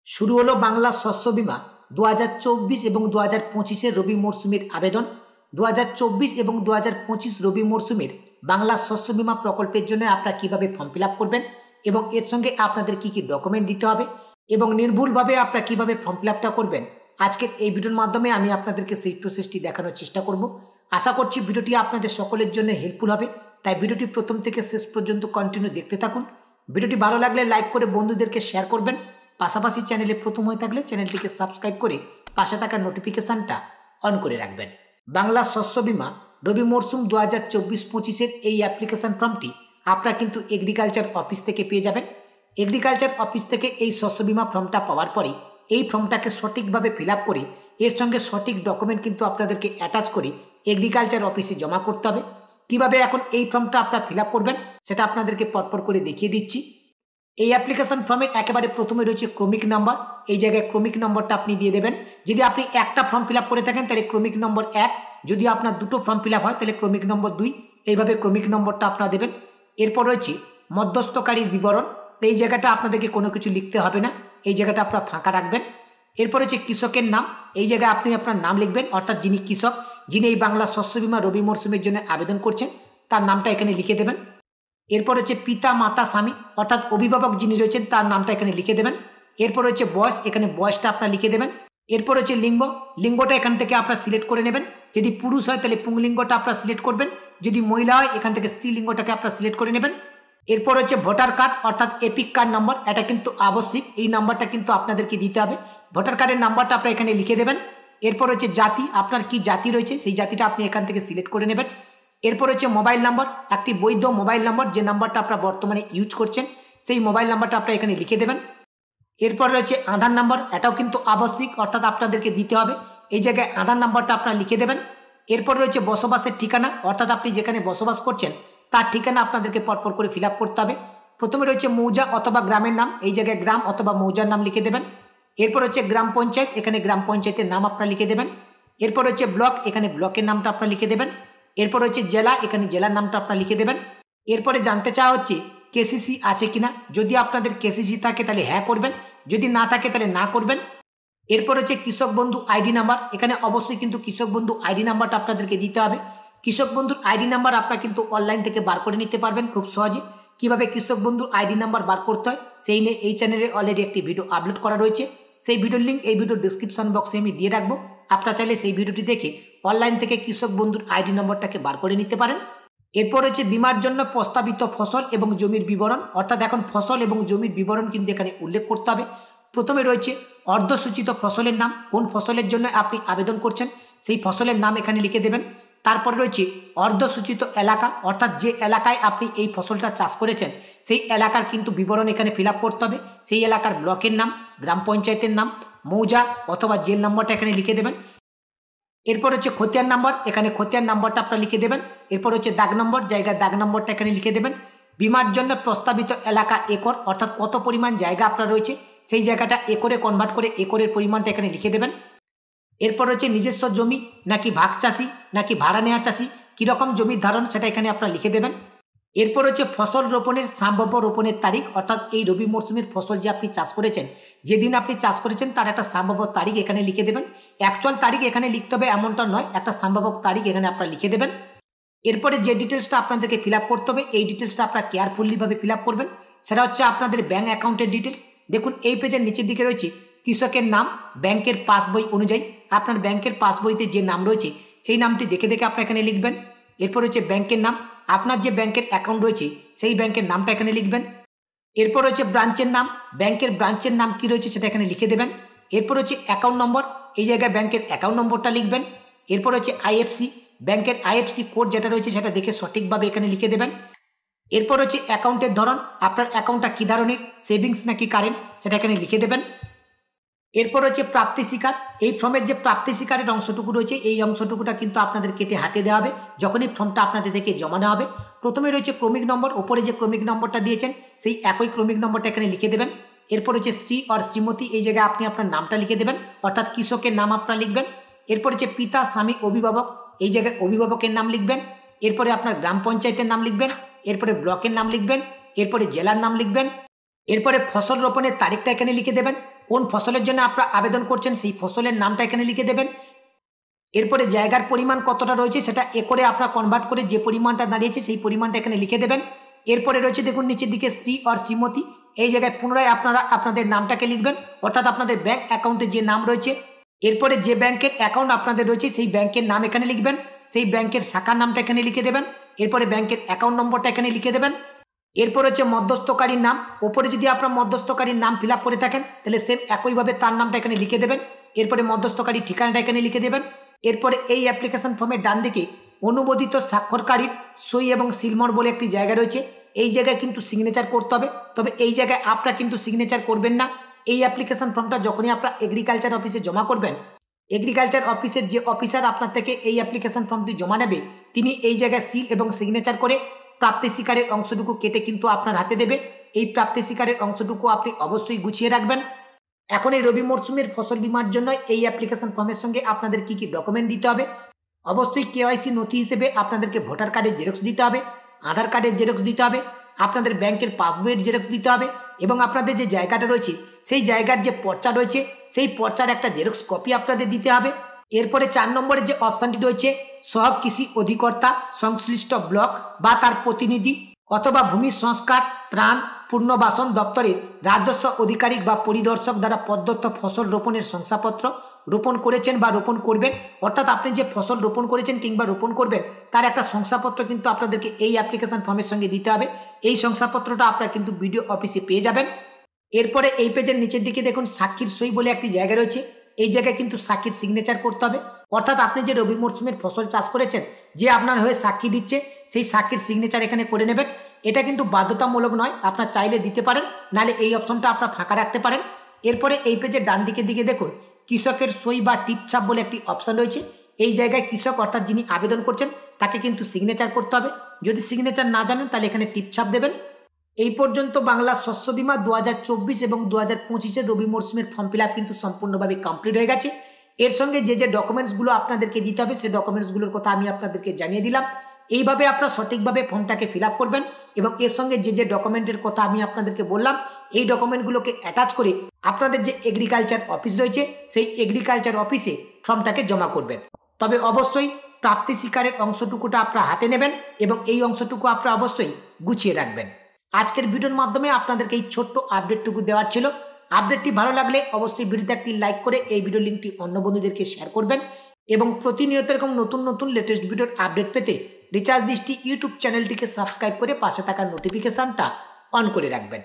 শুরু হলো বাংলা শস্য বীমা 2024 এবং 2025 রবি মরশুমের আবেদন। 2024 এবং 2025 রবি মরশুমের বাংলা শস্য বীমা প্রকল্পের জন্য আপনারা কিভাবে ফর্ম ফিল করবেন এবং এর সঙ্গে আপনাদের কি কি ডকুমেন্ট দিতে হবে এবং নির্ভুলভাবে আপনারা কিভাবে ফর্ম ফিল করবেন, আজকের এই ভিডিওর মাধ্যমে আমি আপনাদেরকে সেই প্রসেসটি দেখানোর চেষ্টা করব। আশা করছি ভিডিওটি আপনাদের সকলের জন্য হেল্পফুল হবে, তাই ভিডিওটি প্রথম থেকে শেষ পর্যন্ত কন্টিনিউ দেখতে থাকুন। ভিডিওটি ভালো লাগলে লাইক করে বন্ধুদেরকে শেয়ার করবেন। পাশাপাশি চ্যানেলে প্রথম হয়ে থাকলে চ্যানেলটিকে সাবস্ক্রাইব করে পাশে থাকা নোটিফিকেশনটা অন করে রাখবেন। বাংলা শস্য বীমা রবি মরশুম 2024-25 এই অ্যাপ্লিকেশন ফর্মটি আপনারা কিন্তু এগ্রিকালচার অফিস থেকে পেয়ে যাবেন। এগ্রিকালচার অফিস থেকে এই শস্য বীমা ফর্মটা পাওয়ার পরে এই ফর্মটাকে সঠিকভাবে ফিল করে এর সঙ্গে সঠিক ডকুমেন্ট কিন্তু আপনাদেরকে অ্যাটাচ করে এগ্রিকালচার অফিসে জমা করতে হবে। কিভাবে এখন এই ফর্মটা আপনারা ফিল করবেন সেটা আপনাদেরকে পরপর করে দেখিয়ে দিচ্ছি। এই অ্যাপ্লিকেশন ফর্মের একেবারে প্রথমে রয়েছে ক্রমিক নম্বর। এই জায়গায় ক্রমিক নম্বরটা আপনি দিয়ে দেবেন। যদি আপনি একটা ফর্ম ফিল করে থাকেন তাহলে ক্রমিক নম্বর 1, যদি আপনার দুটো ফর্ম ফিল হয় তাহলে ক্রমিক নম্বর 2, এইভাবে ক্রমিক নম্বরটা আপনারা দেবেন। এরপর রয়েছে মধ্যস্থকারীর বিবরণ। এই জায়গাটা আপনাদেরকে কোনো কিছু লিখতে হবে না, এই জায়গাটা আপনারা ফাঁকা রাখবেন। এরপর হচ্ছে কৃষকের নাম। এই জায়গায় আপনি আপনার নাম লিখবেন, অর্থাৎ যিনি কৃষক, যিনি এই বাংলা শস্য বীমা রবি মরশুমের জন্য আবেদন করছেন তার নামটা এখানে লিখে দেবেন। এরপর হচ্ছে পিতা মাতা স্বামী, অর্থাৎ অভিভাবক যিনি রয়েছেন তার নামটা এখানে লিখে দেবেন। এরপর হচ্ছে বয়স, এখানে বয়সটা আপনারা লিখে দেবেন। এরপর হচ্ছে লিঙ্গ, লিঙ্গটা এখান থেকে আপনারা সিলেক্ট করে নেবেন। যদি পুরুষ হয় তাহলে পুংলিঙ্গটা আপনারা সিলেক্ট করবেন, যদি মহিলা হয় এখান থেকে স্ত্রীলিঙ্গটাকে আপনারা সিলেক্ট করে নেবেন। এরপর হচ্ছে ভোটার কার্ড অর্থাৎ এপিক কার্ড নাম্বার, এটা কিন্তু আবশ্যিক, এই নাম্বারটা কিন্তু আপনাদেরকে দিতে হবে। ভোটার কার্ডের নাম্বারটা আপনারা এখানে লিখে দেবেন। এরপর হচ্ছে জাতি, আপনার কি জাতি রয়েছে সেই জাতিটা আপনি এখান থেকে সিলেক্ট করে নেবেন। এরপর হচ্ছে মোবাইল নাম্বার, একটি বৈধ মোবাইল নাম্বার, যে নাম্বারটা আপনারা বর্তমানে ইউজ করছেন সেই মোবাইল নাম্বারটা আপনারা এখানে লিখে দেবেন। এরপর রয়েছে আধার নাম্বার, এটাও কিন্তু আবশ্যিক, অর্থাৎ আপনাদেরকে দিতে হবে, এই জায়গায় আধার নাম্বারটা আপনারা লিখে দেবেন। এরপর রয়েছে বসবাসের ঠিকানা, অর্থাৎ আপনি যেখানে বসবাস করছেন তার ঠিকানা আপনাদেরকে পরপর করে ফিল করতে হবে। প্রথমে রয়েছে মৌজা অথবা গ্রামের নাম, এই জায়গায় গ্রাম অথবা মৌজার নাম লিখে দেবেন। এরপর হচ্ছে গ্রাম পঞ্চায়েত, এখানে গ্রাম পঞ্চায়েতের নাম আপনারা লিখে দেবেন। এরপর হচ্ছে ব্লক, এখানে ব্লকের নামটা আপনারা লিখে দেবেন। এরপর হচ্ছে জেলা, এখানে জেলার নামটা আপনারা লিখে দেবেন। এরপরে জানতে চাওয়া হচ্ছে কেসিসি আছে কিনা, যদি আপনাদের কেসিসি থাকে তাহলে হ্যাঁ করবেন, যদি না থাকে তাহলে না করবেন। এরপর হচ্ছে কৃষক বন্ধু আইডি নাম্বার, এখানে অবশ্যই কিন্তু কৃষক বন্ধু আইডি নাম্বারটা আপনাদেরকে দিতে হবে। কৃষক বন্ধুর আইডি নাম্বার আপনারা কিন্তু অনলাইন থেকে বার করে নিতে পারবেন খুব সহজে। কিভাবে কৃষক বন্ধুর আইডি নাম্বার বার করতে হয় সেই নিয়ে এই চ্যানেলে অলরেডি একটি ভিডিও আপলোড করা রয়েছে, সেই ভিডিওর লিঙ্ক এই ভিডিওর ডিসক্রিপশন বক্সে আমি দিয়ে রাখবো। আপনারা চাইলে সেই ভিডিওটি দেখে অনলাইন থেকে কৃষক বন্ধুর আইডি নম্বরটাকে বার করে নিতে পারেন। এরপর হচ্ছে বীমার জন্য প্রস্তাবিত ফসল এবং জমির বিবরণ, অর্থাৎ এখন ফসল এবং জমির বিবরণ কিন্তু এখানে উল্লেখ করতে হবে। প্রথমে রয়েছে অর্ধসূচিত ফসলের নাম, কোন ফসলের জন্য আপনি আবেদন করছেন সেই ফসলের নাম এখানে লিখে দেবেন। তারপরে রয়েছে অর্ধসূচিত এলাকা, অর্থাৎ যে এলাকায় আপনি এই ফসলটা চাষ করেছেন সেই এলাকার কিন্তু বিবরণ এখানে ফিল করতে হবে। সেই এলাকার ব্লকের নাম, গ্রাম পঞ্চায়েতের নাম, মৌজা অথবা জেল নম্বরটা এখানে লিখে দেবেন। এরপর হচ্ছে খতিয়ান নাম্বার, এখানে খতিয়ান নাম্বারটা আপনারা লিখে দেবেন। এরপর হচ্ছে দাগ নম্বর, জায়গায় দাগ নম্বরটা এখানে লিখে দেবেন। বীমার জন্য প্রস্তাবিত এলাকা একর, অর্থাৎ কত পরিমাণ জায়গা আপনার রয়েছে সেই জায়গাটা একরে কনভার্ট করে একরের পরিমাণটা এখানে লিখে দেবেন। এরপর হচ্ছে নিজস্ব জমি নাকি ভাগ চাষি নাকি ভাড়া নেওয়া চাষি, কীরকম জমির ধারণ সেটা এখানে আপনারা লিখে দেবেন। এরপর হচ্ছে ফসল রোপণের সম্ভাব্য রোপণের তারিখ, অর্থাৎ এই রবি মরশুমের ফসল যে আপনি চাষ করেছেন, যেদিন আপনি চাষ করেছেন তার একটা সম্ভাব্য তারিখ এখানে লিখে দেবেন। অ্যাকচুয়াল তারিখ এখানে লিখতে হবে এমনটা নয়, একটা সম্ভাব্য তারিখ এখানে আপনারা লিখে দেবেন। এরপরে যে ডিটেলসটা আপনাদেরকে ফিল করতে হবে এই ডিটেলসটা আপনারা কেয়ারফুলিভাবে ফিল করবেন, সেটা হচ্ছে আপনাদের ব্যাঙ্ক অ্যাকাউন্টের ডিটেলস। দেখুন এই পেজের নিচের দিকে রয়েছে কৃষকের নাম, ব্যাংকের পাসবই অনুযায়ী আপনার ব্যাংকের পাসবইতে যে নাম রয়েছে সেই নামটি দেখে দেখে আপনারা এখানে লিখবেন। এরপর হচ্ছে ব্যাংকের নাম, আপনার যে ব্যাংকের অ্যাকাউন্ট রয়েছে সেই ব্যাংকের নামটা এখানে লিখবেন। এরপর হচ্ছে ব্রাঞ্চের নাম, ব্যাংকের ব্রাঞ্চের নাম কি রয়েছে সেটা এখানে লিখে দেবেন। এরপর হচ্ছে অ্যাকাউন্ট নম্বর, এই জায়গায় ব্যাংকের অ্যাকাউন্ট নম্বরটা লিখবেন। এরপর হচ্ছে আইএফসি, ব্যাংকের আইএফসি কোড যেটা রয়েছে সেটা দেখে সঠিকভাবে এখানে লিখে দেবেন। এরপর হচ্ছে অ্যাকাউন্টের ধরন, আপনার অ্যাকাউন্টটা কী ধরনের, সেভিংস নাকি কারেন্ট সেটা এখানে লিখে দেবেন। এরপর হচ্ছে প্রাপ্তি স্বীকার, এই ফর্মের যে প্রাপ্তি স্বীকারের অংশটুকু রয়েছে এই অংশটুকুটা কিন্তু আপনাদের কেটে হাতে দেওয়া হবে যখনই ফর্মটা আপনাদের থেকে জমা নেওয়া হবে। প্রথমে রয়েছে ক্রমিক নম্বর, ওপরে যে ক্রমিক নম্বরটা দিয়েছেন সেই একই ক্রমিক নম্বরটা এখানে লিখে দেবেন। এরপর হচ্ছে শ্রী আর শ্রীমতী, এই জায়গায় আপনি আপনার নামটা লিখে দেবেন, অর্থাৎ কৃষকের নাম আপনারা লিখবেন। এরপর হচ্ছে পিতা স্বামী অভিভাবক, এই জায়গায় অভিভাবকের নাম লিখবেন। এরপরে আপনার গ্রাম পঞ্চায়েতের নাম লিখবেন। এরপরে ব্লকের নাম লিখবেন। এরপরে জেলার নাম লিখবেন। এরপরে ফসল রোপণের তারিখটা এখানে লিখে দেবেন। কোন ফসলের জন্য আপনারা আবেদন করছেন সেই ফসলের নামটা এখানে লিখে দেবেন। এরপরে জায়গার পরিমাণ কতটা রয়েছে সেটা একরে আপনারা কনভার্ট করে যে পরিমাণটা দাঁড়িয়েছে সেই পরিমাণটা এখানে লিখে দেবেন। এরপরে রয়েছে দেখুন নিচের দিকে শ্রী আর শ্রীমতী, এই জায়গায় পুনরায় আপনারা আপনাদের নামটাকে লিখবেন, অর্থাৎ আপনাদের ব্যাংক অ্যাকাউন্টে যে নাম রয়েছে, এরপরে যে ব্যাংকের অ্যাকাউন্ট আপনাদের রয়েছে সেই ব্যাংকের নাম এখানে লিখবেন, সেই ব্যাংকের শাখার নামটা এখানে লিখে দেবেন, এরপরে ব্যাংকের অ্যাকাউন্ট নম্বরটা এখানে লিখে দেবেন। এরপর হচ্ছে মধ্যস্থকারীর নাম, ওপরে যদি আপনার মধ্যস্থকারীর নাম ফিল আপ করে থাকেন তাহলে সেম একইভাবে তার নামটা এখানে লিখে দেবেন। এরপরে মধ্যস্থকারীর ঠিকানাটা এখানে লিখে দেবেন। এরপরে এই অ্যাপ্লিকেশন ফর্মের ডান দিকে অনুমোদিত স্বাক্ষরকারীর সই এবং সিলমোহর বলে একটি জায়গা রয়েছে, এই জায়গায় কিন্তু সিগনেচার করতে হবে। তবে এই জায়গায় আপনারা কিন্তু সিগনেচার করবেন না। এই অ্যাপ্লিকেশন ফর্মটা যখনই আপনারা এগ্রিকালচার অফিসে জমা করবেন, এগ্রিকালচার অফিসের যে অফিসার আপনার থেকে এই অ্যাপ্লিকেশন ফর্মটি জমা নেবে তিনি এই জায়গায় সিল এবং সিগনেচার করে প্রাপ্তি স্বীকারের অংশটুকু কেটে কিন্তু আপনার হাতে দেবে। এই প্রাপ্তি স্বীকারের অংশটুকু আপনি অবশ্যই গুছিয়ে রাখবেন। এখন এই রবি মরশুমের ফসল বীমার জন্য এই অ্যাপ্লিকেশন ফর্মের সঙ্গে আপনাদের কি কি ডকুমেন্ট দিতে হবে, অবশ্যই কেওয়াইসি নথি হিসেবে আপনাদেরকে ভোটার কার্ডের জেরক্স দিতে হবে, আধার কার্ডের জেরক্স দিতে হবে, আপনাদের ব্যাংকের পাসবইয়ের জেরক্স দিতে হবে এবং আপনাদের যে জায়গাটা রয়েছে সেই জায়গার যে পর্চা রয়েছে সেই পর্চার একটা জেরক্স কপি আপনাদের দিতে হবে। এরপরে 4 নম্বরে যে অপশানটি রয়েছে সহক কৃষি অধিকর্তা সংশ্লিষ্ট ব্লক বা তার প্রতিনিধি অথবা ভূমি সংস্কার ত্রাণ পুনর্বাসন দপ্তরের রাজস্ব আধিকারিক বা পরিদর্শক দ্বারা প্রদত্ত ফসল রোপণের শংসাপত্র, রোপণ করেছেন বা রোপণ করবেন, অর্থাৎ আপনি যে ফসল রোপণ করেছেন কিংবা রোপণ করবেন তার একটা শংসাপত্র কিন্তু আপনাদেরকে এই অ্যাপ্লিকেশন ফর্মের সঙ্গে দিতে হবে। এই শংসাপত্রটা আপনারা কিন্তু বিডিও অফিসে পেয়ে যাবেন। এরপরে এই পেজের নিচের দিকে দেখুন সাক্ষীর সই বলে একটি জায়গা রয়েছে, এই জায়গায় কিন্তু সাক্ষীর সিগনেচার করতে হবে, অর্থাৎ আপনি যে রবি মরশুমের ফসল চাষ করেছেন যে আপনার হয়ে সাক্ষী দিচ্ছে সেই সাক্ষীর সিগনেচার এখানে করে নেবেন। এটা কিন্তু বাধ্যতামূলক নয়, আপনার চাইলে দিতে পারেন, নাহলে এই অপশনটা আপনারা ফাঁকা রাখতে পারেন। এরপরে এই পেজের ডান দিকের দিকে দেখুন কৃষকের সই বা টিপছাপ বলে একটি অপশন রয়েছে, এই জায়গায় কৃষক অর্থাৎ যিনি আবেদন করছেন তাকে কিন্তু সিগনেচার করতে হবে। যদি সিগনেচার না জানেন তাহলে এখানে টিপছাপ দেবেন। এই পর্যন্ত বাংলা শস্য বীমা 2024 এবং 2025 রবি মরশুমের ফর্ম ফিল আপ কিন্তু সম্পূর্ণভাবে কমপ্লিট হয়ে গেছে। এর সঙ্গে যে যে ডকুমেন্টসগুলো আপনাদেরকে দিতে হবে সেই ডকুমেন্টসগুলোর কথা আমি আপনাদেরকে জানিয়ে দিলাম। এইভাবে আপনারা সঠিকভাবে ফর্মটাকে ফিল আপ করবেন এবং এর সঙ্গে যে যে ডকুমেন্টের কথা আমি আপনাদেরকে বললাম এই ডকুমেন্টগুলোকে অ্যাটাচ করে আপনাদের যে এগ্রিকালচার অফিস রয়েছে সেই এগ্রিকালচার অফিসে ফর্মটাকে জমা করবেন। তবে অবশ্যই প্রাপ্তি স্বীকারের অংশটুকুটা আপনারা হাতে নেবেন এবং এই অংশটুকু আপনারা অবশ্যই গুছিয়ে রাখবেন। আজকের ভিডিওর মাধ্যমে আপনাদেরকে এই ছোট্ট আপডেটটুকু দেওয়ার ছিল। আপডেটটি ভালো লাগলে অবশ্যই ভিডিওতে একটি লাইক করে এই ভিডিও লিঙ্কটি অন্য বন্ধুদেরকে শেয়ার করবেন এবং প্রতিনিয়ত এরকম নতুন নতুন লেটেস্ট ভিডিওর আপডেট পেতে রিচার্জ দৃষ্টি ইউটিউব চ্যানেলটিকে সাবস্ক্রাইব করে পাশে থাকা নোটিফিকেশনটা অন করে রাখবেন।